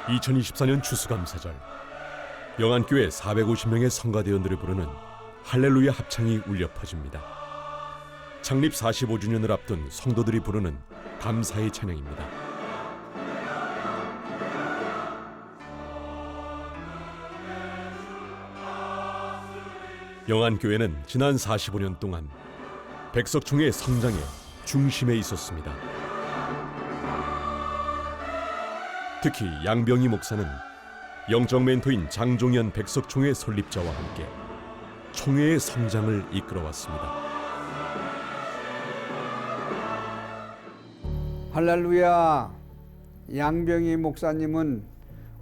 2024년 추수감사절, 영안교회 450명의 성가대원들을 부르는 할렐루야 합창이 울려 퍼집니다. 창립 45주년을 앞둔 성도들이 부르는 감사의 찬양입니다. 영안교회는 지난 45년 동안 백석총의 성장의 중심에 있었습니다. 특히 양병희 목사는 영적 멘토인 장종현 백석총회 설립자와 함께 총회의 성장을 이끌어왔습니다. 할렐루야. 양병희 목사님은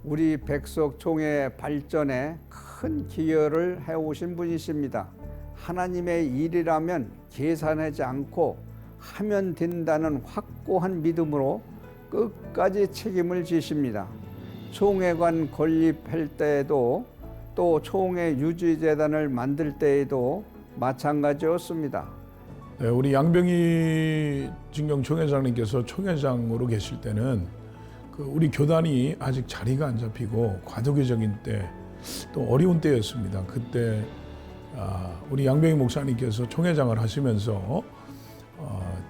우리 백석총회 발전에 큰 기여를 해오신 분이십니다. 하나님의 일이라면 계산하지 않고 하면 된다는 확고한 믿음으로 끝까지 책임을 지십니다. 총회관 건립할 때에도 또 총회 유지재단을 만들 때에도 마찬가지였습니다. 네, 우리 양병희 진경 총회장님께서 총회장으로 계실 때는 우리 교단이 아직 자리가 안 잡히고 과도기적인 때, 또 어려운 때였습니다. 그때 우리 양병희 목사님께서 총회장을 하시면서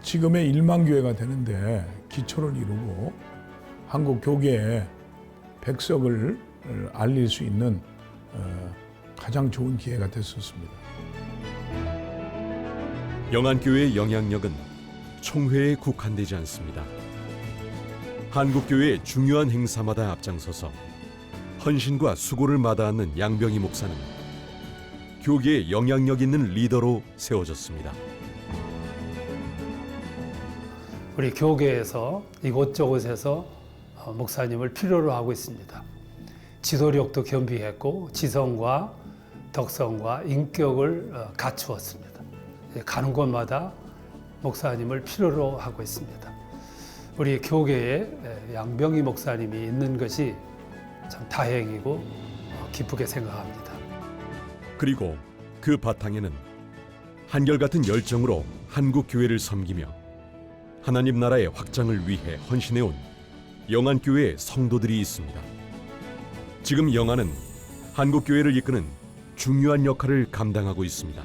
지금의 1만 교회가 되는데 기초를 이루고 한국 교계에 백석을 알릴 수 있는 가장 좋은 기회가 됐었습니다. 영안교회의 영향력은 총회에 국한되지 않습니다. 한국교회의 중요한 행사마다 앞장서서 헌신과 수고를 마다하는 양병희 목사는 교계에 영향력 있는 리더로 세워졌습니다. 우리 교계에서 이곳저곳에서 목사님을 필요로 하고 있습니다. 지도력도 겸비했고 지성과 덕성과 인격을 갖추었습니다. 가는 곳마다 목사님을 필요로 하고 있습니다. 우리 교계에 양병희 목사님이 있는 것이 참 다행이고 기쁘게 생각합니다. 그리고 그 바탕에는 한결같은 열정으로 한국 교회를 섬기며 하나님 나라의 확장을 위해 헌신해온 영안교회의 성도들이 있습니다. 지금 영안은 한국 교회를 이끄는 중요한 역할을 감당하고 있습니다.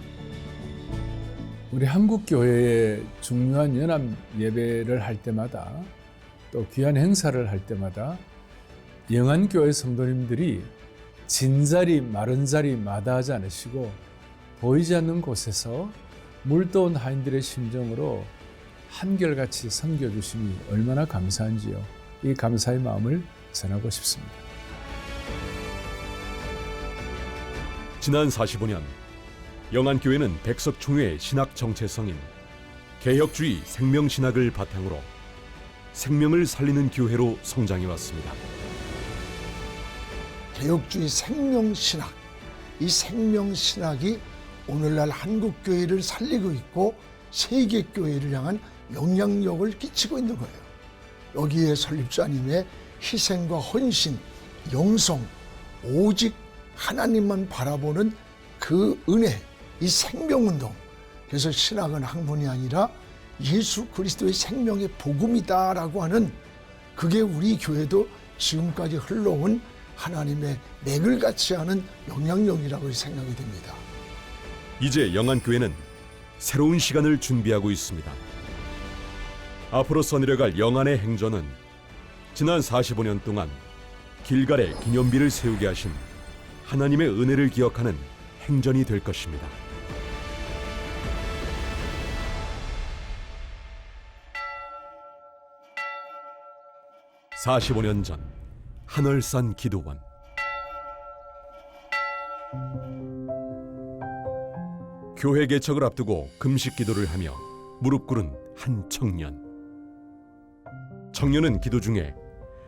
우리 한국교회의 중요한 연합 예배를 할 때마다 또 귀한 행사를 할 때마다 영안교회 성도님들이 진자리 마른 자리 마다하지 않으시고 보이지 않는 곳에서 물떠온 하인들의 심정으로 한결같이 섬겨주심이 얼마나 감사한지요. 이 감사의 마음을 전하고 싶습니다. 지난 45년 영안교회는 백석총회의 신학 정체성인 개혁주의 생명신학을 바탕으로 생명을 살리는 교회로 성장해왔습니다. 개혁주의 생명신학, 이 생명신학이 오늘날 한국교회를 살리고 있고 세계교회를 향한 영향력을 끼치고 있는 거예요. 여기에 설립자님의 희생과 헌신, 영성, 오직 하나님만 바라보는 그 은혜, 이 생명운동. 그래서 신학은 학문이 아니라 예수 그리스도의 생명의 복음이다라고 하는, 그게 우리 교회도 지금까지 흘러온 하나님의 맥을 같이 하는 영향력이라고 생각이 됩니다. 이제 영안교회는 새로운 시간을 준비하고 있습니다. 앞으로 써내려갈 영안의 행전은 지난 45년 동안 길갈에 기념비를 세우게 하신 하나님의 은혜를 기억하는 행전이 될 것입니다. (45년) 전 한월산 기도원. 교회 개척을 앞두고 금식 기도를 하며 무릎 꿇은 한 청년. 청년은 기도 중에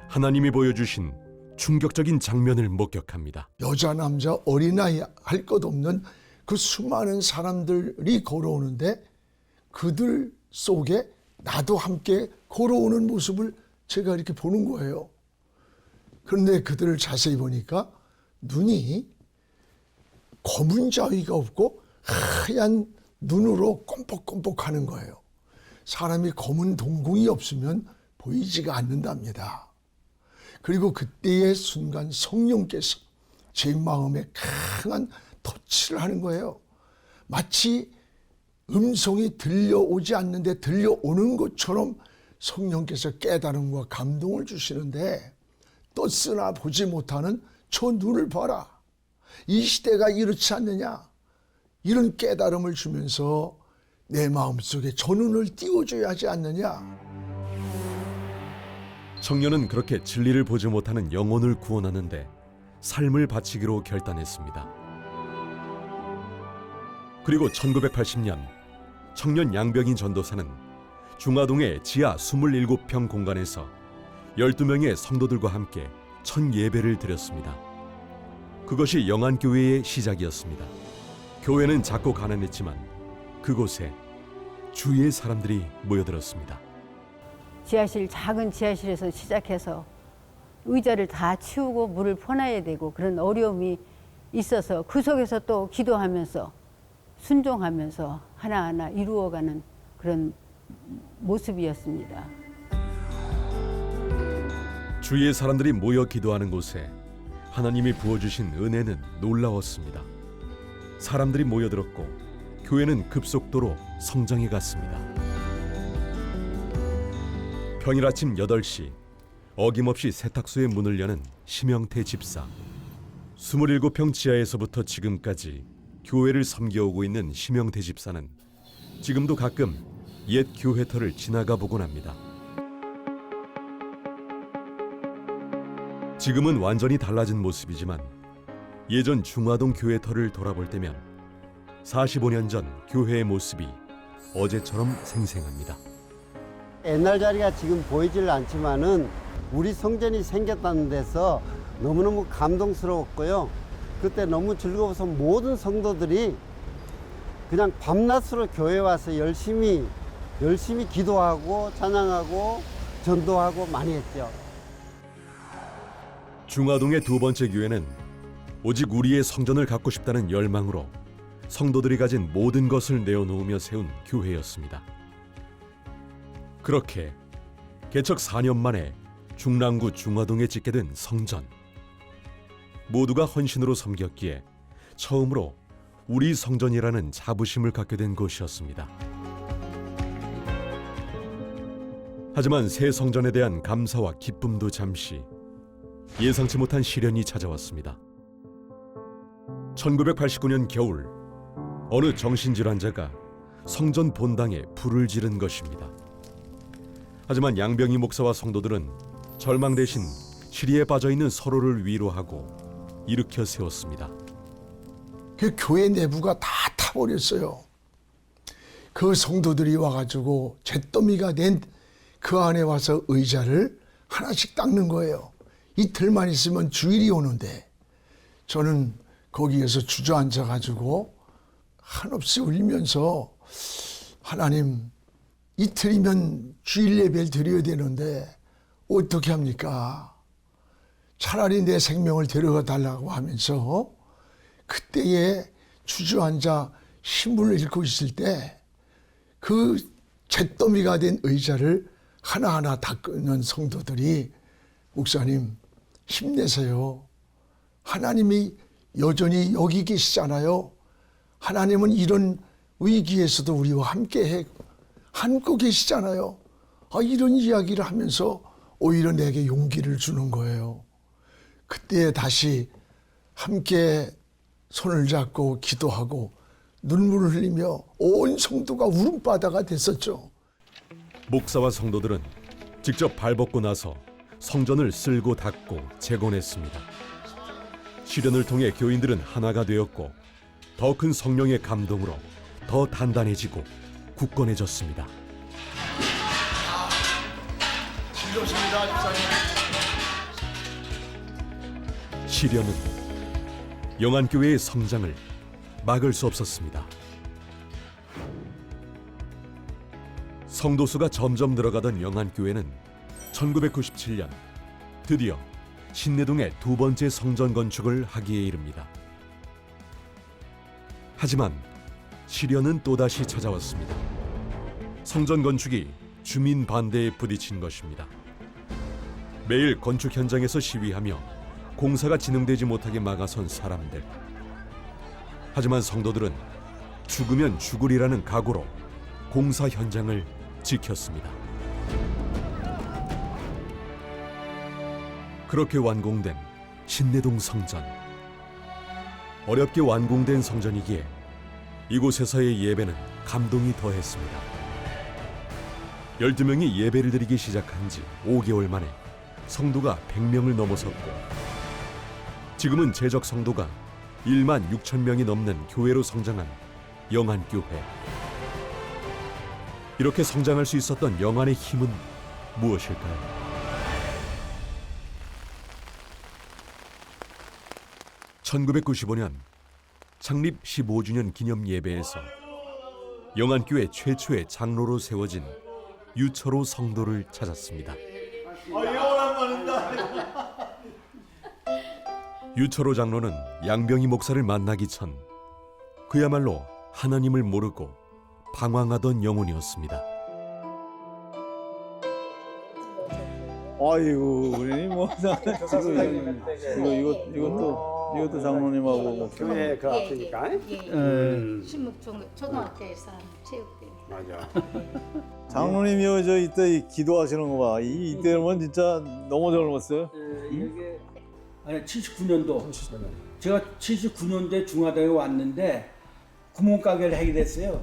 하나님이 보여주신 충격적인 장면을 목격합니다. 여자 남자 어린아이 할 것 없는 그 수많은 사람들이 걸어오는데 그들 속에 나도 함께 걸어오는 모습을 제가 이렇게 보는 거예요. 그런데 그들을 자세히 보니까 눈이 검은 자위가 없고 하얀 눈으로 껌뻑껌뻑하는 거예요. 사람이 검은 동공이 없으면 보이지가 않는답니다. 그리고 그때의 순간 성령께서 제 마음에 강한 터치를 하는 거예요. 마치 음성이 들려오지 않는데 들려오는 것처럼 성령께서 깨달음과 감동을 주시는데, 떴으나 보지 못하는 저 눈을 봐라. 이 시대가 이렇지 않느냐. 이런 깨달음을 주면서 내 마음속에 저 눈을 띄워줘야 하지 않느냐. 청년은 그렇게 진리를 보지 못하는 영혼을 구원하는데 삶을 바치기로 결단했습니다. 그리고 1980년 청년 양병인 전도사는 중화동의 지하 27평 공간에서 12명의 성도들과 함께 첫 예배를 드렸습니다. 그것이 영안교회의 시작이었습니다. 교회는 작고 가난했지만 그곳에 주위의 사람들이 모여들었습니다. 작은 지하실에서 시작해서 의자를 다 치우고 물을 퍼놔야 되고 그런 어려움이 있어서 그 속에서 또 기도하면서 순종하면서 하나하나 이루어가는 그런 모습이었습니다. 주위의 사람들이 모여 기도하는 곳에 하나님이 부어주신 은혜는 놀라웠습니다. 사람들이 모여들었고 교회는 급속도로 성장해 갔습니다. 평일 아침 8시 어김없이 세탁소의 문을 여는 심영태 집사. 27평 지하에서부터 지금까지 교회를 섬겨오고 있는 심영태 집사는 지금도 가끔 옛 교회터를 지나가 보곤 합니다. 지금은 완전히 달라진 모습이지만 예전 중화동 교회터를 돌아볼 때면 45년 전 교회의 모습이 어제처럼 생생합니다. 옛날 자리가 지금 보이질 않지만은 우리 성전이 생겼다는 데서 너무너무 감동스러웠고요. 그때 너무 즐거워서 모든 성도들이 그냥 밤낮으로 교회 와서 열심히 기도하고 찬양하고 전도하고 많이 했죠. 중화동의 두 번째 교회는 오직 우리의 성전을 갖고 싶다는 열망으로 성도들이 가진 모든 것을 내어놓으며 세운 교회였습니다. 그렇게 개척 4년 만에 중랑구 중화동에 짓게 된 성전. 모두가 헌신으로 섬겼기에 처음으로 우리 성전이라는 자부심을 갖게 된 곳이었습니다. 하지만 새 성전에 대한 감사와 기쁨도 잠시 예상치 못한 시련이 찾아왔습니다. 1989년 겨울 어느 정신질환자가 성전 본당에 불을 지른 것입니다. 하지만 양병희 목사와 성도들은 절망 대신 시리에 빠져있는 서로를 위로하고 일으켜 세웠습니다. 그 교회 내부가 다 타버렸어요. 그 성도들이 와가지고 잿더미가 된 그 안에 와서 의자를 하나씩 닦는 거예요. 이틀만 있으면 주일이 오는데 저는 거기에서 주저앉아가지고 한없이 울면서 하나님, 이틀이면 주일 예배를 드려야 되는데 어떻게 합니까? 차라리 내 생명을 데려가 달라고 하면서 그때에 주저앉아 신문을 읽고 있을 때 그 잿더미가 된 의자를 하나하나 닦는 성도들이 목사님 힘내세요. 하나님이 여전히 여기 계시잖아요. 하나님은 이런 위기에서도 우리와 함께 함께 계시잖아요. 이런 이야기를 하면서 오히려 내게 용기를 주는 거예요. 그때 다시 함께 손을 잡고 기도하고 눈물을 흘리며 온 성도가 울음바다가 됐었죠. 목사와 성도들은 직접 발벗고 나서 성전을 쓸고 닦고 재건했습니다. 시련을 통해 교인들은 하나가 되었고 더 큰 성령의 감동으로 더 단단해지고 굳건해졌습니다. 시련은 영안교회의 성장을 막을 수 없었습니다. 성도수가 점점 늘어가던 영안교회는 1997년 드디어 신내동의 두 번째 성전 건축을 하기에 이릅니다. 하지만 시련은 또다시 찾아왔습니다. 성전 건축이 주민 반대에 부딪힌 것입니다. 매일 건축 현장에서 시위하며 공사가 진행되지 못하게 막아선 사람들. 하지만 성도들은 죽으면 죽으리라는 각오로 공사 현장을 지켰습니다. 그렇게 완공된 신내동 성전. 어렵게 완공된 성전이기에 이곳에서의 예배는 감동이 더했습니다. 12명이 예배를 드리기 시작한 지 5개월 만에 성도가 100명을 넘어섰고, 지금은 재적 성도가 1만 6천 명이 넘는 교회로 성장한 영안교회. 이렇게 성장할 수 있었던 영안의 힘은 무엇일까요? (1995년) 창립 15주년 기념 예배에서 영안교회 최초의 장로로 세워진 유철호 성도를 찾았습니다. 유철호 장로는 양병희 목사를 만나기 전 그야말로 하나님을 모르고 방황하던 영혼이었습니다. 아이고 우리 뭐 이것도 장로님하고 교회 그 앞이니까. 초등학교에서 체육대. 맞아. 장로님이 저 이때 기도하시는 거 봐. 이때면 진짜 너무 젊었어요. 이게 아니 79년도 제가 79년도에 중화당에 왔는데 구멍가게를 하게 됐어요.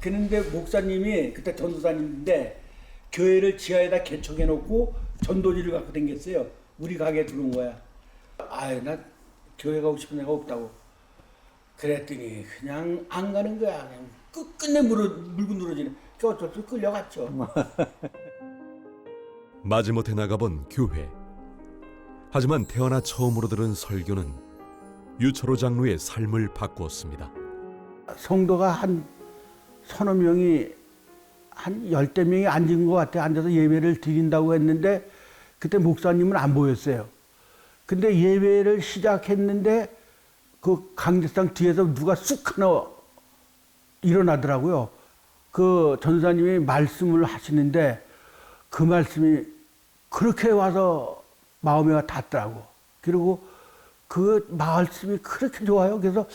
그런데 목사님이 그때 전도사님인데 교회를 지하에다 개척해 놓고 전도지를 갖고 다녔어요. 우리 가게에 들어온 거야. 아유 나 교회 가고 싶은 애가 없다고. 그랬더니 그냥 안 가는 거야. 그냥 끝끝내 물고 늘어지네. 그 어쩔 수 없이 끌려갔죠. 마지못해 나가본 교회. 하지만 태어나 처음으로 들은 설교는 유철호 장로의 삶을 바꾸었습니다. 성도가 한 서너 명이 한 10대 명이 앉은 것 같아요. 앉아서 예배를 드린다고 했는데 그때 목사님은 안 보였어요. 근데 예배를 시작했는데 그 강대상 뒤에서 누가 쑥 하나 일어나더라고요. 그 전사님이 말씀을 하시는데 그 말씀이 그렇게 와서 마음에 닿더라고. 그리고 그 말씀이 그렇게 좋아요. 그래서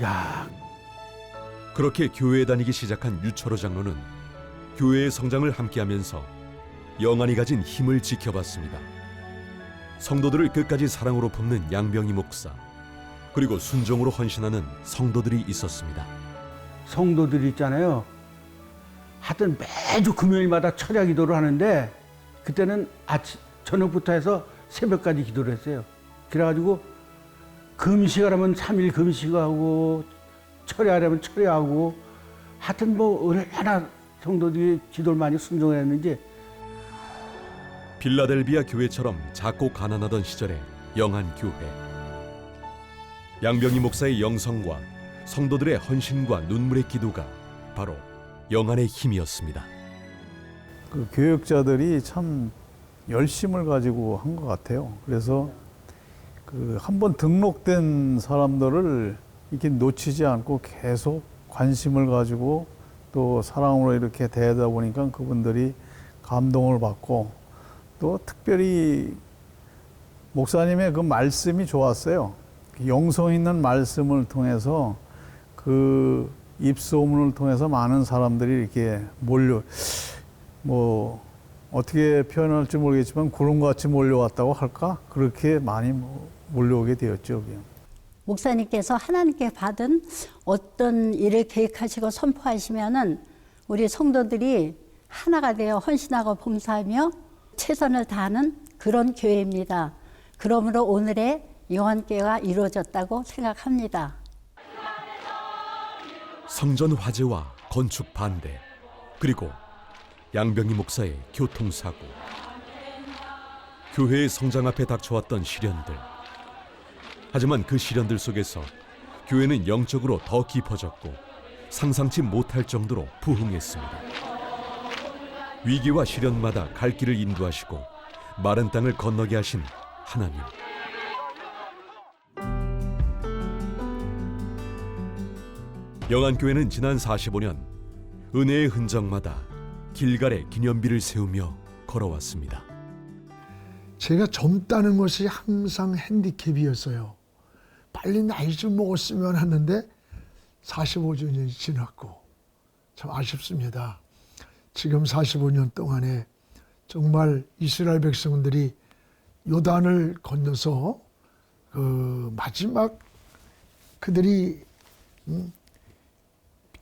야. 그렇게 교회에 다니기 시작한 유철호 장로는 교회의 성장을 함께하면서 영안이 가진 힘을 지켜봤습니다. 성도들을 끝까지 사랑으로 품는 양병희 목사, 그리고 순종으로 헌신하는 성도들이 있었습니다. 성도들이 있잖아요. 하여튼 매주 금요일마다 철야 기도를 하는데 그때는 저녁부터 해서 새벽까지 기도를 했어요. 그래가지고 금식하려면 3일 금식하고 철야하려면 철야하고 하여튼 뭐 얼마나 성도들이 기도를 많이 순종했는지. 빌라델비아 교회처럼 작고 가난하던 시절의 영안교회. 양병희 목사의 영성과 성도들의 헌신과 눈물의 기도가 바로 영안의 힘이었습니다. 그 교역자들이 참 열심을 가지고 한 것 같아요. 그래서 그 한번 등록된 사람들을 이렇게 놓치지 않고 계속 관심을 가지고 또 사랑으로 이렇게 대하다 보니까 그분들이 감동을 받고 또 특별히 목사님의 그 말씀이 좋았어요. 영성 있는 말씀을 통해서 그 입소문을 통해서 많은 사람들이 이렇게 뭐 어떻게 표현할지 모르겠지만 구름같이 몰려왔다고 할까? 그렇게 많이 몰려오게 되었죠. 목사님께서 하나님께 받은 어떤 일을 계획하시고 선포하시면은 우리 성도들이 하나가 되어 헌신하고 봉사하며 최선을 다하는 그런 교회입니다. 그러므로 오늘의 영안교회가 이루어졌다고 생각합니다. 성전 화재와 건축 반대, 그리고 양병희 목사의 교통사고, 교회의 성장 앞에 닥쳐왔던 시련들. 하지만 그 시련들 속에서 교회는 영적으로 더 깊어졌고 상상치 못할 정도로 부흥했습니다. 위기와 시련마다 갈 길을 인도하시고 마른 땅을 건너게 하신 하나님. 영안교회는 지난 45년 은혜의 흔적마다 길갈에 기념비를 세우며 걸어왔습니다. 제가 젊다는 것이 항상 핸디캡이었어요. 빨리 나이 좀 먹었으면 하는데 45년이 지났고 참 아쉽습니다. 지금 45년 동안에 정말 이스라엘 백성들이 요단을 건너서 그 마지막 그들이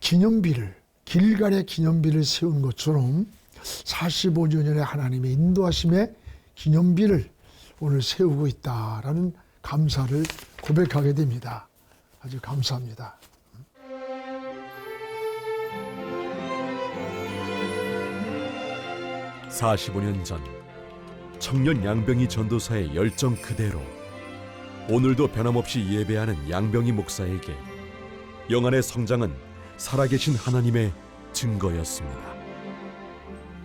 기념비를 길갈의 기념비를 세운 것처럼 45년의 하나님의 인도하심의 기념비를 오늘 세우고 있다라는 감사를 고백하게 됩니다. 아주 감사합니다. (45년) 전 청년 양병희 전도사의 열정 그대로 오늘도 변함없이 예배하는 양병희 목사에게 영안의 성장은 살아계신 하나님의 증거였습니다.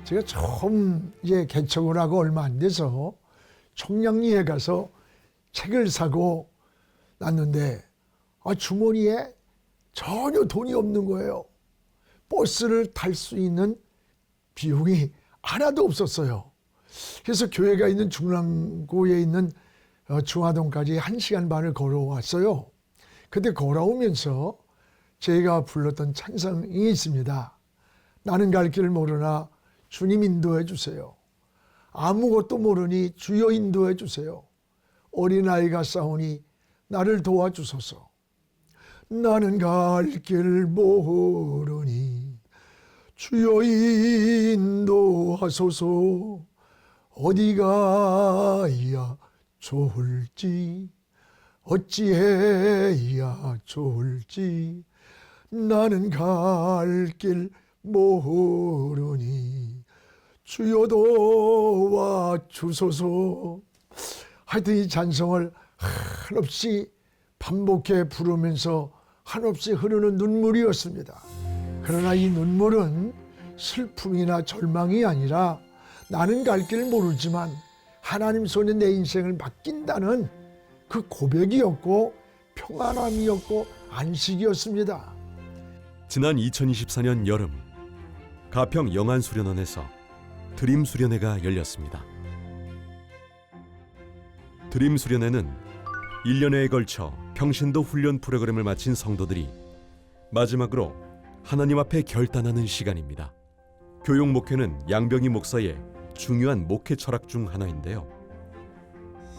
제가 처음 개척을 하고 얼마 안 돼서 청량리에 가서 책을 사고 났는데 주머니에 전혀 돈이 없는 거예요. 버스를 탈 수 있는 비용이 하나도 없었어요. 그래서 교회가 있는 중랑구에 있는 중화동까지 1시간 반을 걸어왔어요. 그때 걸어오면서 제가 불렀던 찬송이 있습니다. 나는 갈 길 모르나 주님 인도해 주세요. 아무것도 모르니 주여 인도해 주세요. 어린아이가 싸우니 나를 도와주소서. 나는 갈 길 모르니 주여 인도하소서. 어디가야 좋을지 어찌해야 좋을지 나는 갈 길 모르니 주여 도와주소서. 하여튼 이 찬송을 한없이 반복해 부르면서 한없이 흐르는 눈물이었습니다. 그러나 이 눈물은 슬픔이나 절망이 아니라 나는 갈 길 모르지만 하나님 손에 내 인생을 맡긴다는 그 고백이었고 평안함이었고 안식이었습니다. 지난 2024년 여름 가평 영안수련원에서 드림수련회가 열렸습니다. 드림수련회는 1년여에 걸쳐 평신도 훈련 프로그램을 마친 성도들이 마지막으로 하나님 앞에 결단하는 시간입니다. 교육 목회는 양병희 목사의 중요한 목회 철학 중 하나인데요.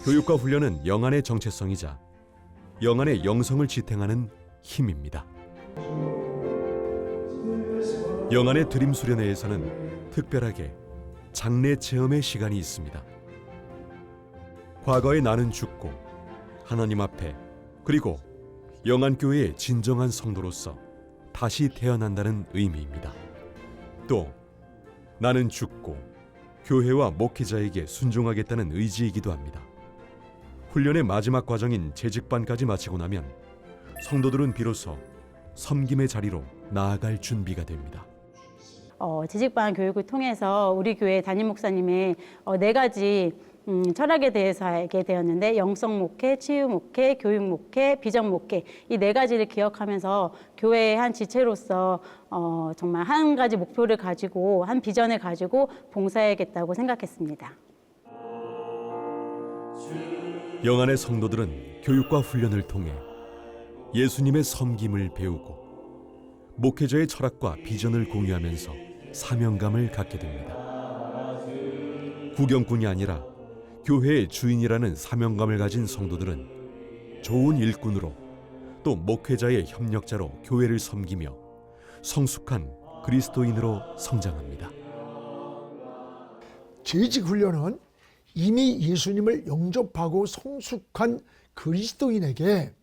교육과 훈련은 영안의 정체성이자 영안의 영성을 지탱하는 힘입니다. 영안의 드림 수련회에서는 특별하게 장례 체험의 시간이 있습니다. 과거의 나는 죽고 하나님 앞에 그리고 영안교회의 진정한 성도로서 다시 태어난다는 의미입니다. 또 나는 죽고 교회와 목회자에게 순종하겠다는 의지이기도 합니다. 훈련의 마지막 과정인 재직반까지 마치고 나면 성도들은 비로소 섬김의 자리로 나아갈 준비가 됩니다. 재직반 교육을 통해서 우리 교회 담임 목사님의 4가지 철학에 대해서 알게 되었는데 영성 목회, 치유 목회, 교육 목회, 비전 목회 이 4가지를 기억하면서 교회의 한 지체로서 정말 한 가지 목표를 가지고 한 비전을 가지고 봉사해야겠다고 생각했습니다. 영안의 성도들은 교육과 훈련을 통해 예수님의 섬김을 배우고 목회자의 철학과 비전을 공유하면서 사명감을 갖게 됩니다. 구경꾼이 아니라 교회의 주인이라는 사명감을 가진 성도들은 좋은 일꾼으로 또 목회자의 협력자로 교회를 섬기며 성숙한 그리스도인으로 성장합니다. 재직훈련은 이미 예수님을 영접하고 성숙한 그리스도인에게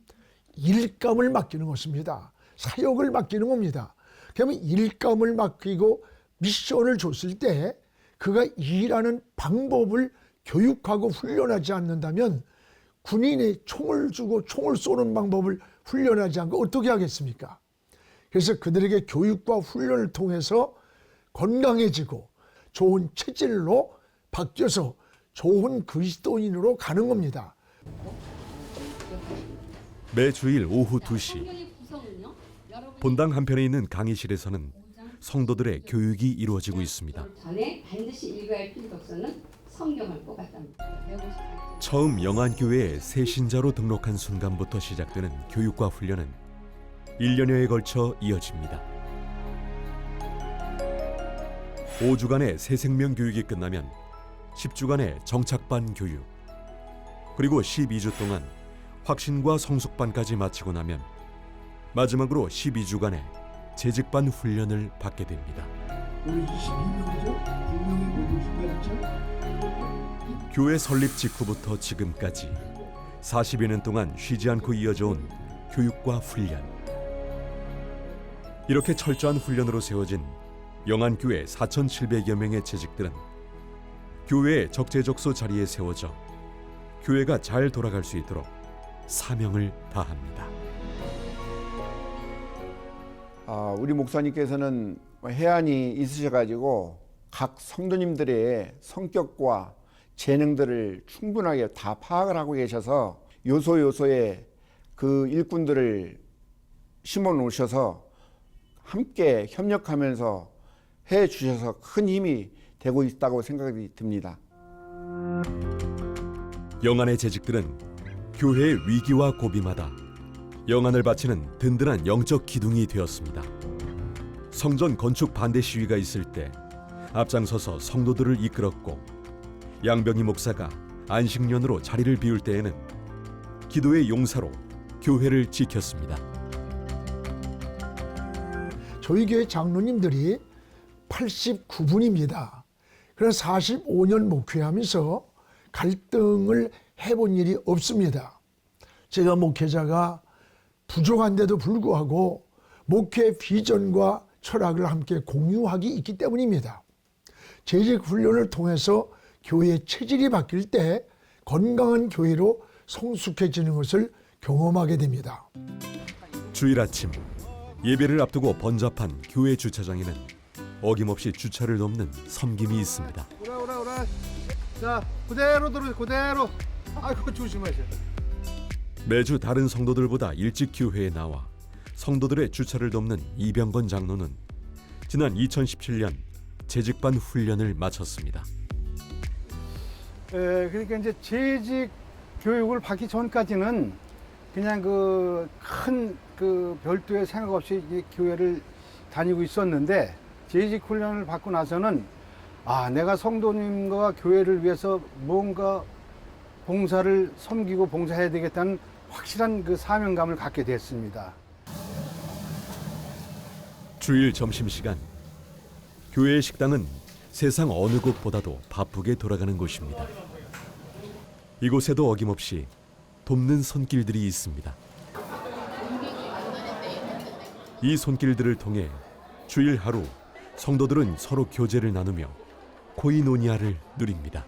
일감을 맡기는 것입니다. 사역을 맡기는 겁니다. 그러면 일감을 맡기고 미션을 줬을 때 그가 일하는 방법을 교육하고 훈련하지 않는다면 군인이 총을 주고 총을 쏘는 방법을 훈련하지 않고 어떻게 하겠습니까? 그래서 그들에게 교육과 훈련을 통해서 건강해지고 좋은 체질로 바뀌어서 좋은 그리스도인으로 가는 겁니다. 매 주일 오후 2시 본당 한편에 있는 강의실에서는 성도들의 교육이 이루어지고 있습니다. 전에 반드시 읽어야 할 필독서는 성경을 뽑았답니다. 150살. 처음 영안교회에 새 신자로 등록한 순간부터 시작되는 교육과 훈련은 1년여에 걸쳐 이어집니다. 5주간의 새 생명 교육이 끝나면 10주간의 정착반 교육, 그리고 12주 동안 확신과 성숙반까지 마치고 나면 마지막으로 12주간의 재직반 훈련을 받게 됩니다. 오늘 22명이죠? 9명이 모두 휴가했죠? 교회 설립 직후부터 지금까지 40여 년 동안 쉬지 않고 이어져온 교육과 훈련. 이렇게 철저한 훈련으로 세워진 영안교회 4,700여 명의 재직들은 교회의 적재적소 자리에 세워져 교회가 잘 돌아갈 수 있도록 사명을 다합니다. 우리 목사님께서는 해안이 있으셔가지고 각 성도님들의 성격과 재능들을 충분하게 다 파악을 하고 계셔서 요소요소에 그 일꾼들을 심어 놓으셔서 함께 협력하면서 해 주셔서 큰 힘이 되고 있다고 생각이 듭니다. 영안의 재직들은 교회의 위기와 고비마다 영안을 바치는 든든한 영적 기둥이 되었습니다. 성전 건축 반대 시위가 있을 때 앞장서서 성도들을 이끌었고, 양병희 목사가 안식년으로 자리를 비울 때에는 기도의 용사로 교회를 지켰습니다. 저희 교회 장로님들이 89분입니다. 그래서 45년 목회하면서 갈등을 해본 일이 없습니다. 제가 목회자가 부족한데도 불구하고 목회 비전과 철학을 함께 공유하기 있기 때문입니다. 재직 훈련을 통해서 교회의 체질이 바뀔 때 건강한 교회로 성숙해지는 것을 경험하게 됩니다. 주일 아침 예배를 앞두고 번잡한 교회 주차장에는 어김없이 주차를 넘는 섬김이 있습니다. 오라. 자, 그대로 들어오세요. 그대로. 아이고, 조심하세요. 매주 다른 성도들보다 일찍 교회에 나와 성도들의 주차를 돕는 이병건 장로는 지난 2017년 재직반 훈련을 마쳤습니다. 그러니까 이제 재직 교육을 받기 전까지는 그냥 그 큰 별도의 생각 없이 이 교회를 다니고 있었는데, 재직 훈련을 받고 나서는 내가 성도님과 교회를 위해서 뭔가 봉사를 섬기고 봉사해야 되겠다는 확실한 그 사명감을 갖게 됐습니다. 주일 점심시간 교회의 식당은 세상 어느 곳보다도 바쁘게 돌아가는 곳입니다. 이곳에도 어김없이 돕는 손길들이 있습니다. 이 손길들을 통해 주일 하루 성도들은 서로 교제를 나누며 코이노니아를 누립니다.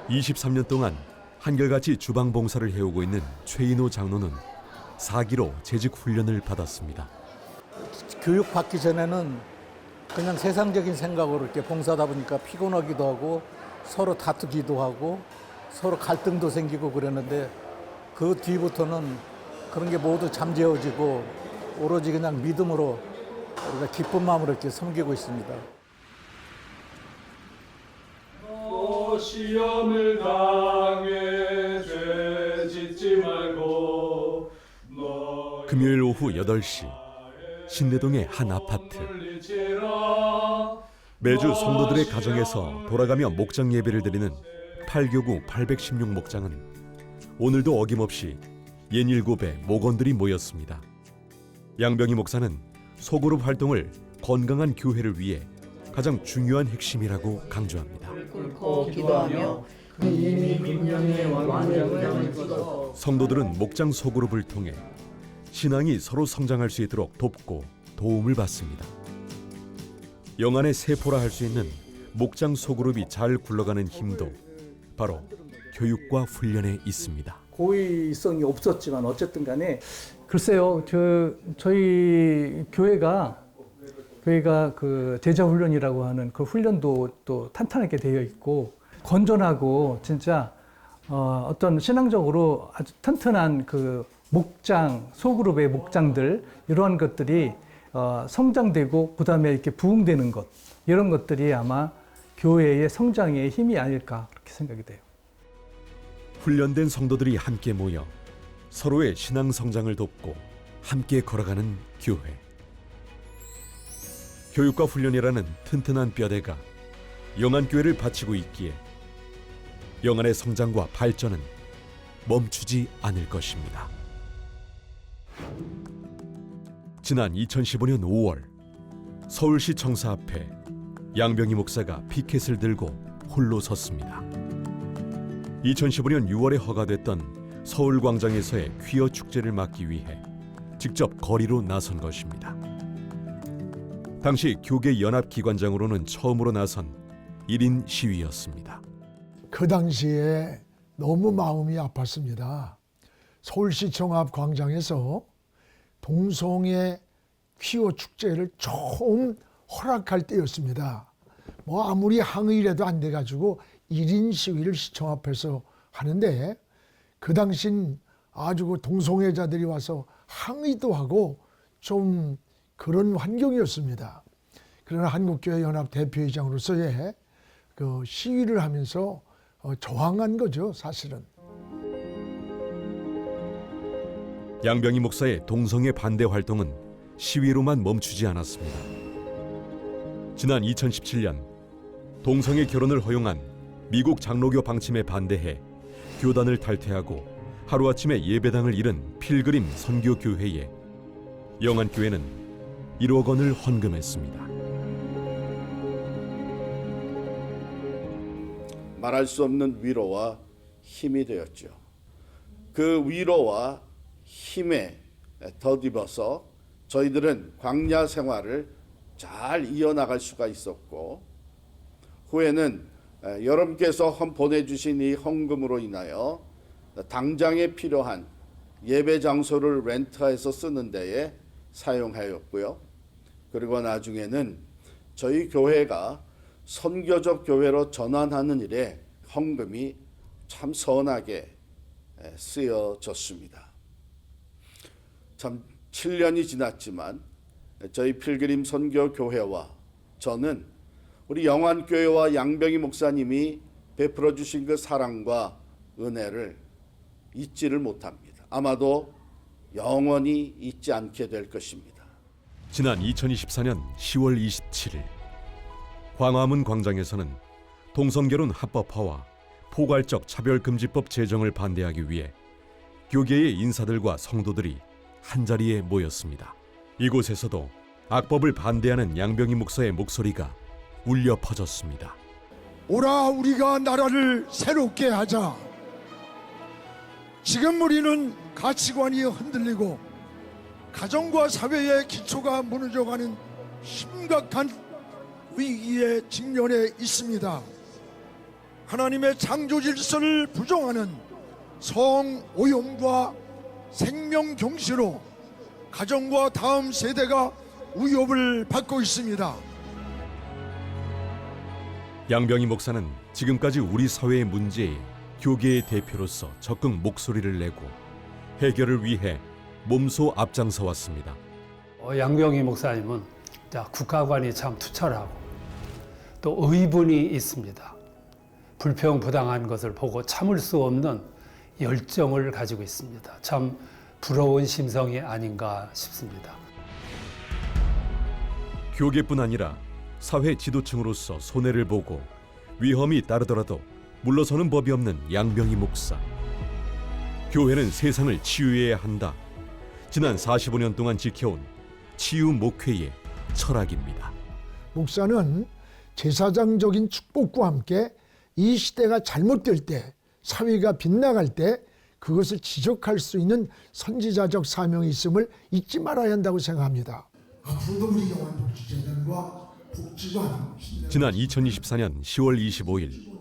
23년 동안 한결같이 주방 봉사를 해오고 있는 최인호 장로는 4기로 재직 훈련을 받았습니다. 교육 받기 전에는 그냥 세상적인 생각으로 이렇게 봉사하다 보니까 피곤하기도 하고 서로 다투기도 하고 서로 갈등도 생기고 그랬는데, 그 뒤부터는 그런 게 모두 잠재워지고 오로지 그냥 믿음으로 우리가 기쁜 마음으로 이렇게 섬기고 있습니다. 시험을 당해 죄 짓지 말고. 금요일 오후 8시 신내동의 한 아파트. 매주 성도들의 가정에서 돌아가며 목장 예배를 드리는 8교구 816 목장은 오늘도 어김없이 67의 목원들이 모였습니다. 양병희 목사는 소그룹 활동을 건강한 교회를 위해 가장 중요한 핵심이라고 강조합니다. 기도하며 성도들은 목장 소그룹을 통해 신앙이 서로 성장할 수 있도록 돕고 도움을 받습니다. 영안의 세포라 할 수 있는 목장 소그룹이 잘 굴러가는 힘도 바로 교육과 훈련에 있습니다. 고의성이 없었지만 어쨌든 간에 글쎄요, 저희 교회가 그 제자 훈련이라고 하는 그 훈련도 또 탄탄하게 되어 있고 건전하고 진짜 어떤 신앙적으로 아주 튼튼한 그 목장, 소그룹의 목장들, 이러한 것들이 성장되고 그다음에 이렇게 부흥되는 것, 이런 것들이 아마 교회의 성장의 힘이 아닐까 그렇게 생각이 돼요. 훈련된 성도들이 함께 모여 서로의 신앙 성장을 돕고 함께 걸어가는 교회. 교육과 훈련이라는 튼튼한 뼈대가 영안교회를 바치고 있기에 영안의 성장과 발전은 멈추지 않을 것입니다. 지난 2015년 5월 서울시 청사 앞에 양병희 목사가 피켓을 들고 홀로 섰습니다. 2015년 6월에 허가됐던 서울광장에서의 퀴어 축제를 막기 위해 직접 거리로 나선 것입니다. 당시 교계 연합기관장으로는 처음으로 나선 1인 시위였습니다. 그 당시에 너무 마음이 아팠습니다. 서울시청 앞 광장에서 동성애 퀴어 축제를 처음 허락할 때였습니다. 뭐 아무리 항의라도 안 돼가지고 1인 시위를 시청 앞에서 하는데 그 당신 아주 그 동성애자들이 와서 항의도 하고 좀 그런 환경이었습니다. 그러나 한국교회 연합 대표이장으로서의 그 시위를 하면서 저항한 거죠, 사실은. 양병희 목사의 동성애 반대 활동은 시위로만 멈추지 않았습니다. 지난 2017년 동성애 결혼을 허용한 미국 장로교 방침에 반대해 교단을 탈퇴하고 하루아침에 예배당을 잃은 필그림 선교교회에 영안교회는 1억 원을 헌금했습니다. 말할 수 없는 위로와 힘이 되었죠. 그 위로와 힘에 덧입어서 저희들은 광야 생활을 잘 이어나갈 수가 있었고, 후에는 여러분께서 보내주신 이 헌금으로 인하여 당장에 필요한 예배 장소를 렌트해서 쓰는 데에 사용하였고요. 그리고 나중에는 저희 교회가 선교적 교회로 전환하는 일에 헌금이 참 선하게 쓰여졌습니다. 참 7년이 지났지만 저희 필그림 선교교회와 저는 우리 영안교회와 양병희 목사님이 베풀어 주신 그 사랑과 은혜를 잊지를 못합니다. 아마도 영원히 잊지 않게 될 것입니다. 지난 2024년 10월 27일 광화문 광장에서는 동성결혼 합법화와 포괄적 차별금지법 제정을 반대하기 위해 교계의 인사들과 성도들이 한자리에 모였습니다. 이곳에서도 악법을 반대하는 양병희 목사의 목소리가 울려 퍼졌습니다. 오라 우리가 나라를 새롭게 하자. 지금 우리는 가치관이 흔들리고 가정과 사회의 기초가 무너져가는 심각한 위기에 직면해 있습니다. 하나님의 창조 질서를 부정하는 성오염과 생명경시로 가정과 다음 세대가 위협을 받고 있습니다. 양병희 목사는 지금까지 우리 사회의 문제에 교계의 대표로서 적극 목소리를 내고 해결을 위해 몸소 앞장서 왔습니다. 양병희 목사님은 국가관이 참 투철하고 또 의분이 있습니다. 불평부당한 것을 보고 참을 수 없는 열정을 가지고 있습니다. 참 부러운 심성이 아닌가 싶습니다. 교계뿐 아니라 사회 지도층으로서 손해를 보고 위험이 따르더라도 물러서는 법이 없는 양병희 목사. 교회는 세상을 치유해야 한다. 지난 45년 동안 지켜온 치유 목회의 철학입니다. 목사는 제사장적인 축복과 함께 이 시대가 잘못될 때, 사회가 빗나갈 때 그것을 지적할 수 있는 선지자적 사명이 있음을 잊지 말아야 한다고 생각합니다. 앞으로도 우리 영안복지재단과 복지관 지난 2024년 10월 25일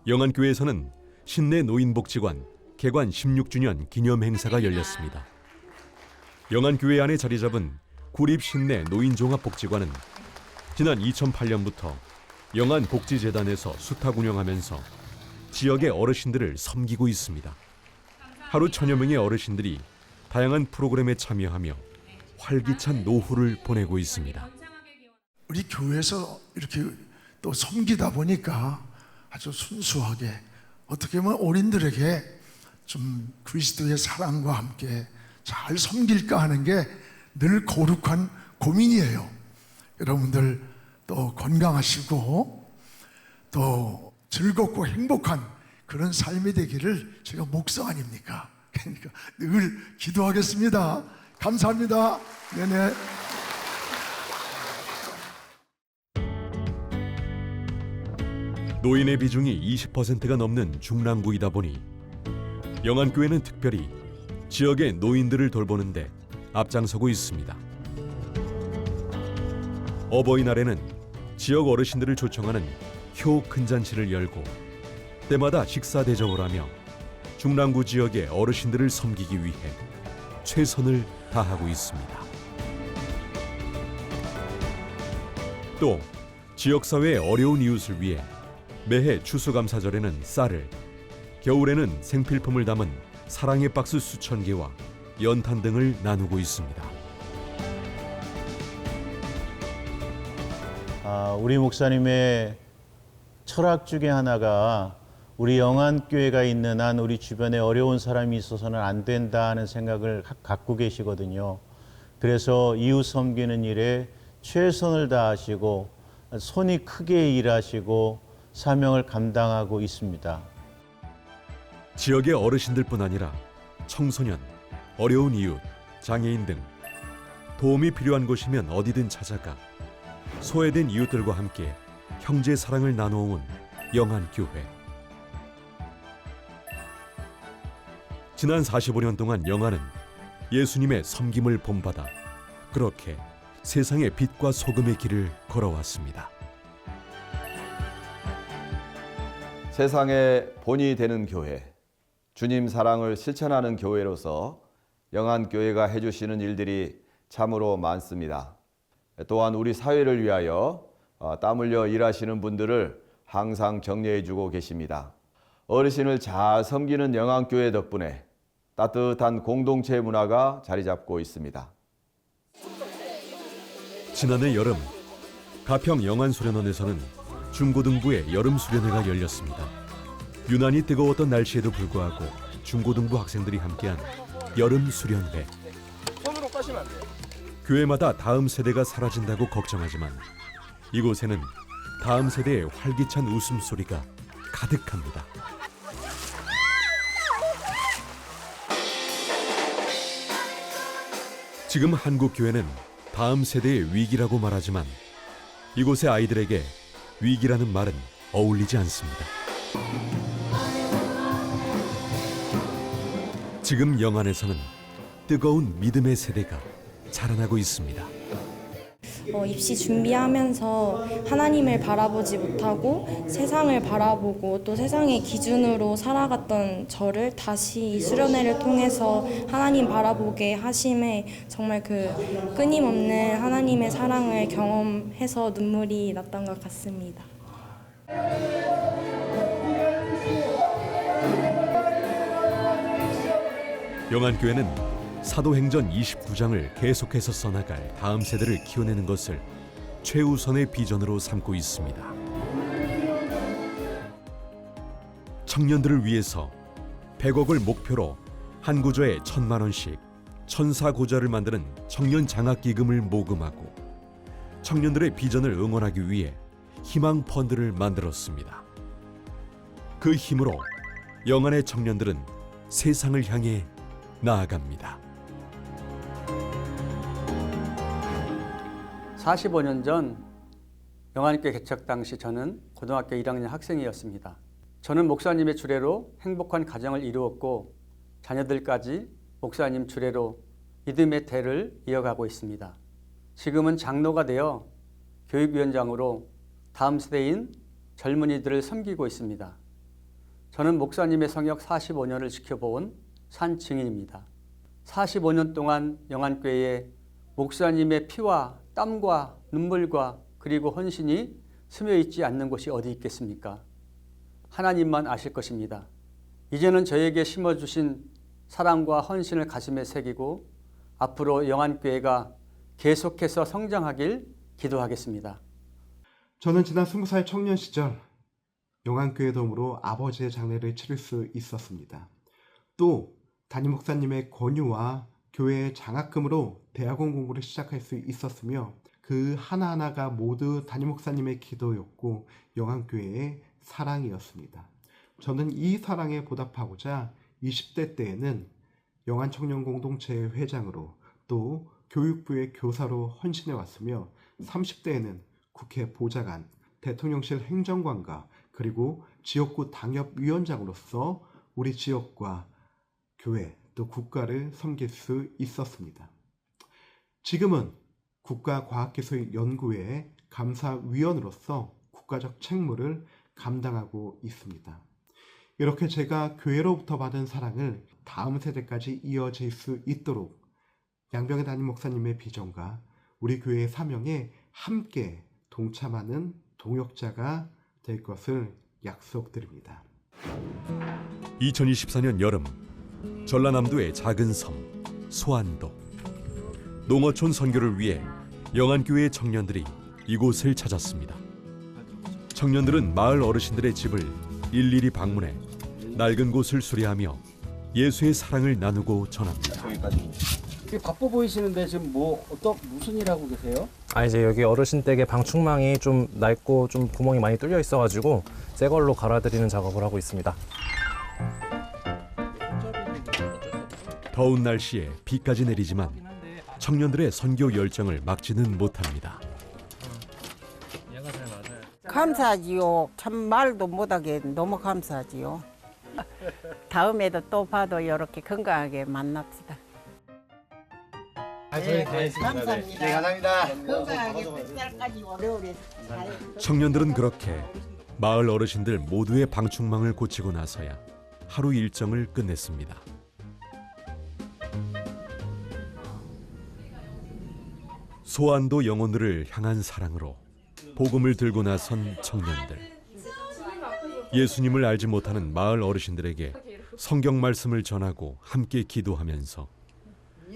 영안교회에서는 신내 노인복지관 개관 16주년 기념 행사가 열렸습니다. 영안교회 안에 자리 잡은 구립 신내 노인종합복지관은 지난 2008년부터 영안복지재단에서 수탁 운영하면서 지역의 어르신들을 섬기고 있습니다. 하루 1000여 명의 어르신들이 다양한 프로그램에 참여하며 활기찬 노후를 보내고 있습니다. 우리 교회에서 이렇게 또 섬기다 보니까 아주 순수하게 어떻게 보면 어린들에게 좀 그리스도의 사랑과 함께 잘 섬길까 하는 게 늘 거룩한 고민이에요. 여러분들 또 건강하시고 또 즐겁고 행복한 그런 삶이 되기를 제가 목사 아닙니까? 그러니까 늘 기도하겠습니다. 감사합니다. 네네. 노인의 비중이 20%가 넘는 중랑구이다 보니 영안교회는 특별히 지역의 노인들을 돌보는데 앞장서고 있습니다. 어버이날에는 지역 어르신들을 초청하는 효 큰 잔치를 열고 때마다 식사 대접을 하며 중랑구 지역의 어르신들을 섬기기 위해 최선을 다하고 있습니다. 또 지역사회의 어려운 이웃을 위해 매해 추수감사절에는 쌀을, 겨울에는 생필품을 담은 사랑의 박스 수천 개와 연탄 등을 나누고 있습니다. 우리 목사님의 철학 중에 하나가 우리 영안교회가 있는 한 우리 주변에 어려운 사람이 있어서는 안 된다는 생각을 갖고 계시거든요. 그래서 이웃 섬기는 일에 최선을 다하시고 손이 크게 일하시고 사명을 감당하고 있습니다. 지역의 어르신들뿐 아니라 청소년, 어려운 이웃, 장애인 등 도움이 필요한 곳이면 어디든 찾아가 소외된 이웃들과 함께 형제 사랑을 나눠온 영안교회. 지난 45년 동안 영안은 예수님의 섬김을 본받아 그렇게 세상의 빛과 소금의 길을 걸어왔습니다. 세상의 본이 되는 교회, 주님 사랑을 실천하는 교회로서 영안교회가 해주시는 일들이 참으로 많습니다. 또한 우리 사회를 위하여 땀 흘려 일하시는 분들을 항상 격려해주고 계십니다. 어르신을 잘 섬기는 영안교회 덕분에 따뜻한 공동체 문화가 자리 잡고 있습니다. 지난해 여름 가평 영안수련원에서는 중고등부의 여름 수련회가 열렸습니다. 유난히 뜨거웠던 날씨에도 불구하고 중고등부 학생들이 함께한 여름 수련회. 손으로 까시면 안 돼요. 교회마다 다음 세대가 사라진다고 걱정하지만 이곳에는 다음 세대의 활기찬 웃음소리가 가득합니다. 지금 한국 교회는 다음 세대의 위기라고 말하지만 이곳의 아이들에게 위기라는 말은 어울리지 않습니다. 지금 영안에서는 뜨거운 믿음의 세대가 자라나고 있습니다. 입시 준비하면서 하나님을 바라보지 못하고 세상을 바라보고 또 세상의 기준으로 살아갔던 저를 다시 이 수련회를 통해서 하나님 바라보게 하심에 정말 그 끊임없는 하나님의 사랑을 경험해서 눈물이 났던 것 같습니다. 영안교회는 사도행전 29장을 계속해서 써나갈 다음 세대를 키워내는 것을 최우선의 비전으로 삼고 있습니다. 청년들을 위해서 100억을 목표로 한 구조에 1,000만 원씩 천사고자를 만드는 청년 장학기금을 모금하고 청년들의 비전을 응원하기 위해 희망 펀드를 만들었습니다. 그 힘으로 영안의 청년들은 세상을 향해 나아갑니다. 45년 전 영안교회 개척 당시 저는 고등학교 1학년 학생이었습니다. 저는 목사님의 주례로 행복한 가정을 이루었고 자녀들까지 목사님 주례로 믿음의 대를 이어가고 있습니다. 지금은 장로가 되어 교육위원장으로 다음 세대인 젊은이들을 섬기고 있습니다. 저는 목사님의 성역 45년을 지켜본 산 증인입니다. 45년 동안 영안교회에 목사님의 피와 땀과 눈물과 그리고 헌신이 스며 있지 않는 곳이 어디 있겠습니까? 하나님만 아실 것입니다. 이제는 저에게 심어주신 사랑과 헌신을 가슴에 새기고 앞으로 영안교회가 계속해서 성장하길 기도하겠습니다. 저는 지난 20살 청년 시절 영안교회 도움으로 아버지의 장례를 치를 수 있었습니다. 또 담임 목사님의 권유와 교회의 장학금으로 대학원 공부를 시작할 수 있었으며 그 하나하나가 모두 담임 목사님의 기도였고 영안교회의 사랑이었습니다. 저는 이 사랑에 보답하고자 20대 때에는 영안청년공동체의 회장으로 또 교육부의 교사로 헌신해 왔으며 30대에는 국회 보좌관, 대통령실 행정관과 그리고 지역구 당협위원장으로서 우리 지역과 교회 또 국가를 섬길 수 있었습니다. 지금은 국가과학기술연구회의 감사위원으로서 국가적 책무를 감당하고 있습니다. 이렇게 제가 교회로부터 받은 사랑을 다음 세대까지 이어질 수 있도록 양병의 담임 목사님의 비전과 우리 교회의 사명에 함께 동참하는 동역자가 될 것을 약속드립니다. 2024년 여름 전라남도의 작은 섬 소안도 농어촌 선교를 위해 영안교회의 청년들이 이곳을 찾았습니다. 청년들은 마을 어르신들의 집을 일일이 방문해 낡은 곳을 수리하며 예수의 사랑을 나누고 전합니다. 바빠 보이시는데 지금 무슨 일 하고 계세요? 이제 여기 어르신 댁에 방충망이 좀 낡고 좀 구멍이 많이 뚫려 있어가지고 새 걸로 갈아드리는 작업을 하고 있습니다. 더운 날씨에 비까지 내리지만 청년들의 선교 열정을 막지는 못합니다. 감사하지요. 참 말도 못하게 너무 감사하지요. 다음에도 또 봐도 이렇게 건강하게 만납시다. 감사합니다. 네, 감사합니다. 건강하게 100살까지 오래오래 청년들은 그렇게 마을 어르신들 모두의 방충망을 고치고 나서야 하루 일정을 끝냈습니다. 소안도 영혼들을 향한 사랑으로 복음을 들고 나선 청년들. 예수님을 알지 못하는 마을 어르신들에게 성경 말씀을 전하고 함께 기도하면서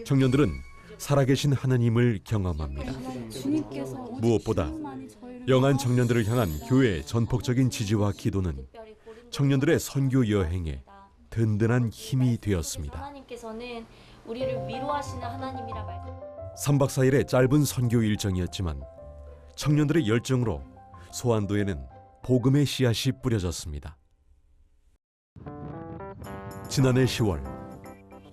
청년들은 살아계신 하나님을 경험합니다. 무엇보다 영안 청년들을 향한 교회의 전폭적인 지지와 기도는 청년들의 선교 여행에 든든한 힘이 되었습니다. 하나님께서는 우리를 위로하시는 하나님이라 말. 3박 4일의 짧은 선교 일정이었지만 청년들의 열정으로 소안도에는 복음의 씨앗이 뿌려졌습니다. 지난해 10월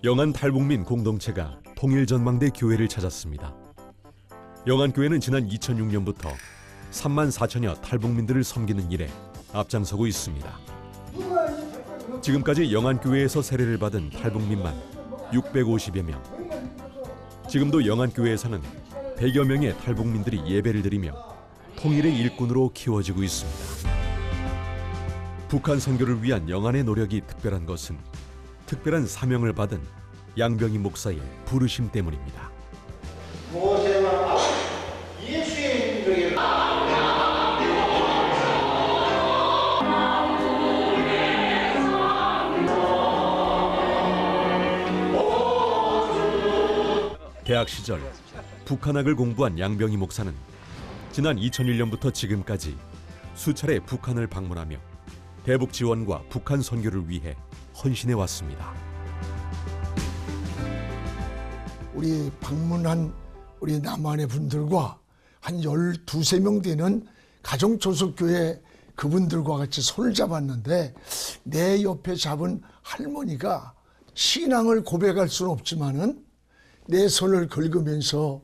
영안 탈북민 공동체가 통일전망대 교회를 찾았습니다. 영안교회는 지난 2006년부터 3만 4천여 탈북민들을 섬기는 일에 앞장서고 있습니다. 지금까지 영안교회에서 세례를 받은 탈북민만 650여 명. 지금도 영안교회에서는 100여 명의 탈북민들이 예배를 드리며 통일의 일꾼으로 키워지고 있습니다. 북한 선교를 위한 영안의 노력이 특별한 것은 특별한 사명을 받은 양병희 목사의 부르심 때문입니다. 대학 시절 북한학을 공부한 양병희 목사는 지난 2001년부터 지금까지 수차례 북한을 방문하며 대북 지원과 북한 선교를 위해 헌신해 왔습니다. 우리 방문한 우리 남한의 분들과 한 12~13명 되는 가정조석교회 그분들과 같이 손을 잡았는데 내 옆에 잡은 할머니가 신앙을 고백할 수는 없지만은 내 손을 긁으면서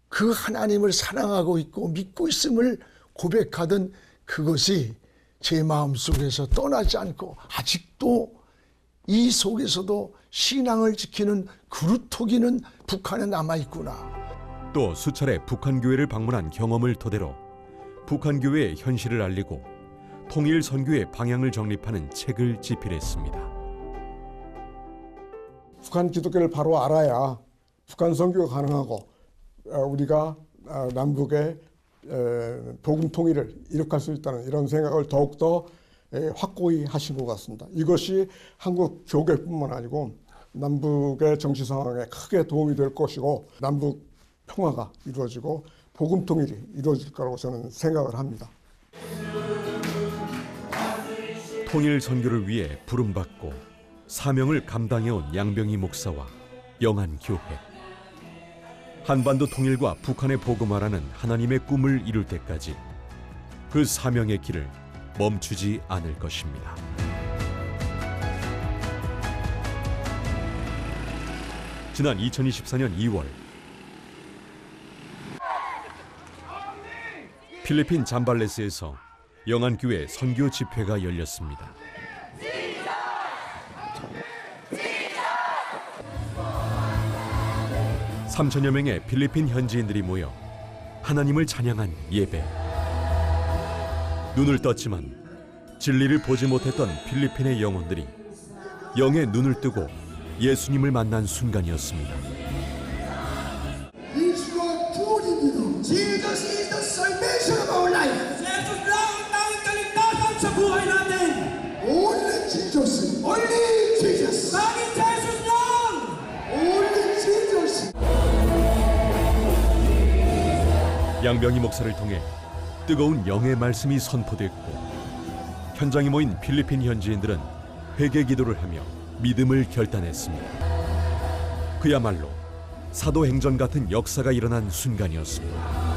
그 하나님을 사랑하고 있고 믿고 있음을 고백하던 그것이 제 마음속에서 떠나지 않고 아직도 이 속에서도 신앙을 지키는 그루터기는 북한에 남아있구나. 또 수차례 북한교회를 방문한 경험을 토대로 북한교회의 현실을 알리고 통일 선교의 방향을 정립하는 책을 집필했습니다. 북한 기독교를 바로 알아야 북한 선교가 가능하고 우리가 남북의 복음 통일을 이룩할 수 있다는 이런 생각을 더욱더 확고히 하신 것 같습니다. 이것이 한국 교계뿐만 아니고 남북의 정치 상황에 크게 도움이 될 것이고 남북 평화가 이루어지고 복음 통일이 이루어질 거라고 저는 생각을 합니다. 통일 선교를 위해 부름받고 사명을 감당해온 양병희 목사와 영안교회. 한반도 통일과 북한의 복음화라는 하나님의 꿈을 이룰 때까지 그 사명의 길을 멈추지 않을 것입니다. 지난 2024년 2월 필리핀 잠발레스에서 영안교회 선교 집회가 열렸습니다. 3천여 명의 필리핀 현지인들이 모여 하나님을 찬양한 예배. 눈을 떴지만 진리를 보지 못했던 필리핀의 영혼들이 영의 눈을 뜨고 예수님을 만난 순간이었습니다. 예수가 구원입니다. Jesus is the salvation of our life. 예수 lang ang kaligtasan sa buhay natin. Only Jesus. Only Jesus. Tanging Jesus lang. Only Jesus. 양병희 목사를 통해 뜨거운 영의 말씀이 선포됐고 현장에 모인 필리핀 현지인들은 회개 기도를 하며 믿음을 결단했습니다. 그야말로 사도행전 같은 역사가 일어난 순간이었습니다.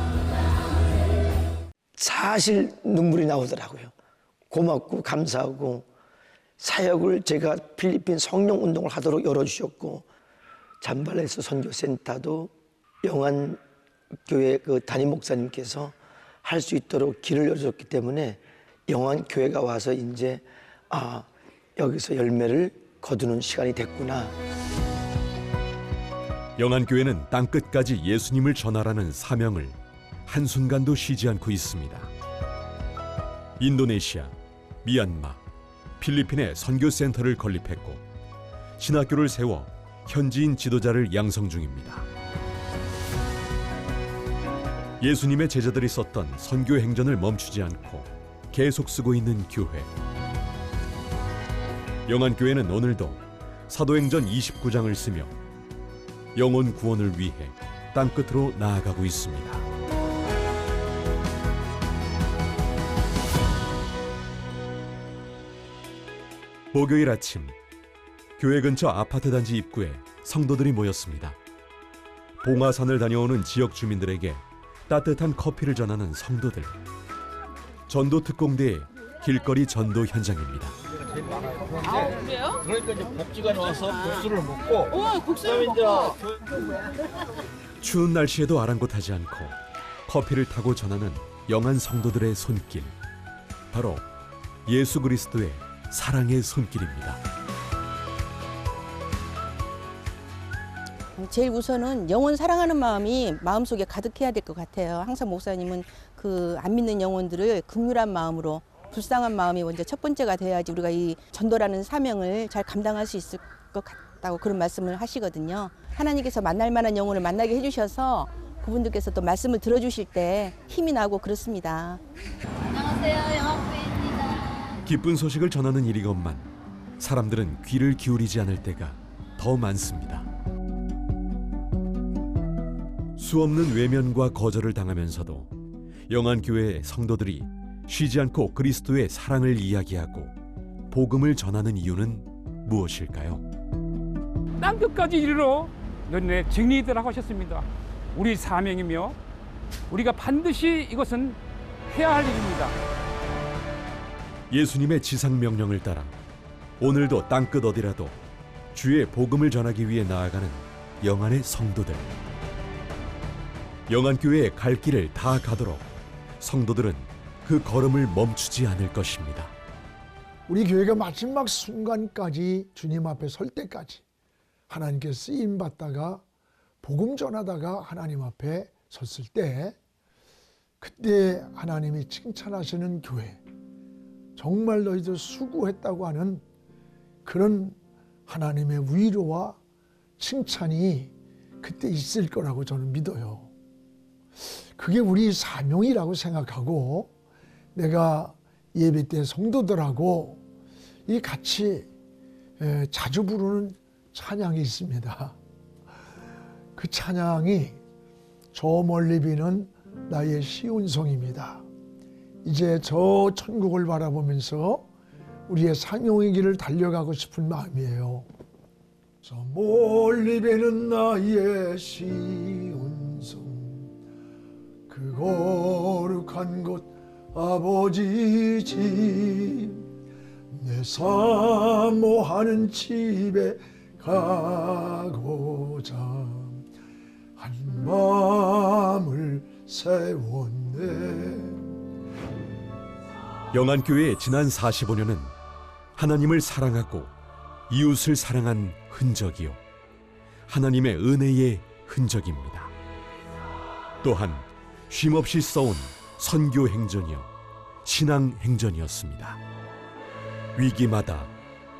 사실 눈물이 나오더라고요. 고맙고 감사하고 사역을 제가 필리핀 성령운동을 하도록 열어주셨고 잠발레스 선교센터도 영안교회 그 담임 목사님께서 할 수 있도록 길을 열어줬기 때문에 영안교회가 와서 이제 여기서 열매를 거두는 시간이 됐구나. 영안교회는 땅끝까지 예수님을 전하라는 사명을 한순간도 쉬지 않고 있습니다. 인도네시아, 미얀마, 필리핀에 선교센터를 건립했고 신학교를 세워 현지인 지도자를 양성 중입니다. 예수님의 제자들이 썼던 선교 행전을 멈추지 않고 계속 쓰고 있는 교회. 영안교회는 오늘도 사도행전 29장을 쓰며 영혼 구원을 위해 땅끝으로 나아가고 있습니다. 목요일 아침, 교회 근처 아파트 단지 입구에 성도들이 모였습니다. 봉화산을 다녀오는 지역 주민들에게 따뜻한 커피를 전하는 성도들. 전도 특공대의 길거리 전도 현장입니다. 그래요? 그러니까 이제 복지가 나와서 국수를 먹고 국수를 먹고 추운 날씨에도 아랑곳하지 않고 커피를 타고 전하는 영안 성도들의 손길. 바로 예수 그리스도의 사랑의 손길입니다. 제일 우선은 영혼 사랑하는 마음이 마음속에 가득해야 될 것 같아요. 항상 목사님은 그 안 믿는 영혼들을 긍휼한 마음으로, 불쌍한 마음이 먼저 첫 번째가 돼야지 우리가 이 전도라는 사명을 잘 감당할 수 있을 것 같다고 그런 말씀을 하시거든요. 하나님께서 만날 만한 영혼을 만나게 해주셔서 그분들께서 또 말씀을 들어주실 때 힘이 나고 그렇습니다. 안녕하세요. 영학부입니다. 기쁜 소식을 전하는 일이건만 사람들은 귀를 기울이지 않을 때가 더 많습니다. 수없는 외면과 거절을 당하면서도 영안교회의 성도들이 쉬지 않고 그리스도의 사랑을 이야기하고 복음을 전하는 이유는 무엇일까요? 땅끝까지 이르러 너네 증리되라고 하셨습니다. 우리 사명이며 우리가 반드시 이것은 해야 할 일입니다. 예수님의 지상 명령을 따라 오늘도 땅끝 어디라도 주의 복음을 전하기 위해 나아가는 영안의 성도들. 영안교회의 갈 길을 다 가도록 성도들은 그 걸음을 멈추지 않을 것입니다. 우리 교회가 마지막 순간까지 주님 앞에 설 때까지 하나님께 쓰임 받다가 복음 전하다가 하나님 앞에 섰을 때 그때 하나님이 칭찬하시는 교회, 정말 너희들 수고했다고 하는 그런 하나님의 위로와 칭찬이 그때 있을 거라고 저는 믿어요. 그게 우리 사명이라고 생각하고 내가 예배 때 성도들하고 이 같이 자주 부르는 찬양이 있습니다. 그 찬양이 저 멀리 비는 나의 시운성입니다. 이제 저 천국을 바라보면서 우리의 사명의 길을 달려가고 싶은 마음이에요. 저 멀리 배는 나의 시운성, 그 거룩한 곳 아버지 집, 내 사모하는 집에 가고자 한 마음을 세웠네. 영안교회의 지난 45년은 하나님을 사랑하고 이웃을 사랑한 흔적이요, 하나님의 은혜의 흔적입니다. 또한 쉼없이 써온 선교 행전이요, 신앙 행전이었습니다. 위기마다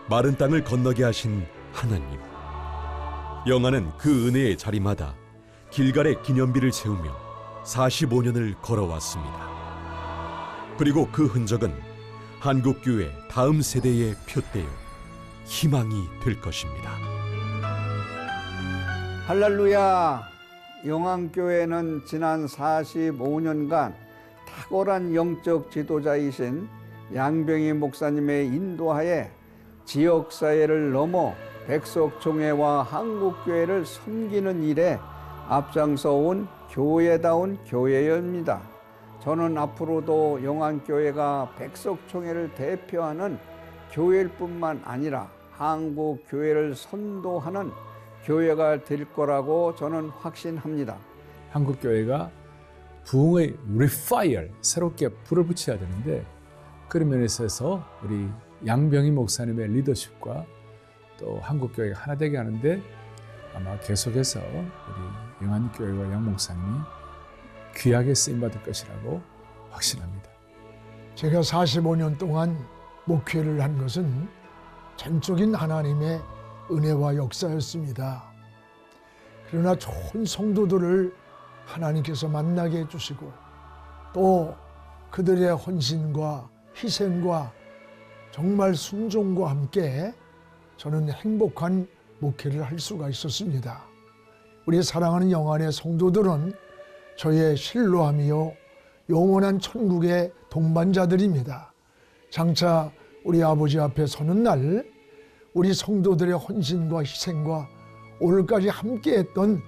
마른 땅을 건너게 하신 하나님, 영안은 그 은혜의 자리마다 길갈의 기념비를 세우며 45년을 걸어왔습니다. 그리고 그 흔적은 한국교회 다음 세대의 표대요, 희망이 될 것입니다. 할렐루야! 영안교회는 지난 45년간 탁월한 영적 지도자이신 양병희 목사님의 인도하에 지역사회를 넘어 백석총회와 한국교회를 섬기는 일에 앞장서 온 교회다운 교회입니다. 저는 앞으로도 영안교회가 백석총회를 대표하는 교회일 뿐만 아니라 한국 교회를 선도하는 교회가 될 거라고 저는 확신합니다. 한국교회가 부흥의 리파이어, 새롭게 불을 붙여야 되는데, 그런 면에서 우리 양병희 목사님의 리더십과 또 한국교회가 하나 되게 하는데 아마 계속해서 우리 영안교회와 양 목사님이 귀하게 쓰임받을 것이라고 확신합니다. 제가 45년 동안 목회를 한 것은 전적인 하나님의 은혜와 역사였습니다. 그러나 좋은 성도들을 하나님께서 만나게 해주시고 또 그들의 헌신과 희생과 정말 순종과 함께 저는 행복한 목회를 할 수가 있었습니다. 우리 사랑하는 영안의 성도들은 저의 신뢰함이요 영원한 천국의 동반자들입니다. 장차 우리 아버지 앞에 서는 날 우리 성도들의 헌신과 희생과 오늘까지 함께했던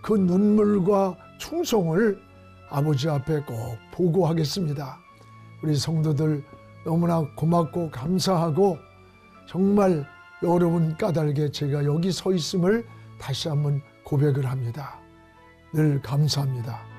그 눈물과 충성을 아버지 앞에 꼭 보고하겠습니다. 우리 성도들 너무나 고맙고 감사하고 정말 여러분 까닭에 제가 여기 서 있음을 다시 한번 고백을 합니다. 늘 감사합니다.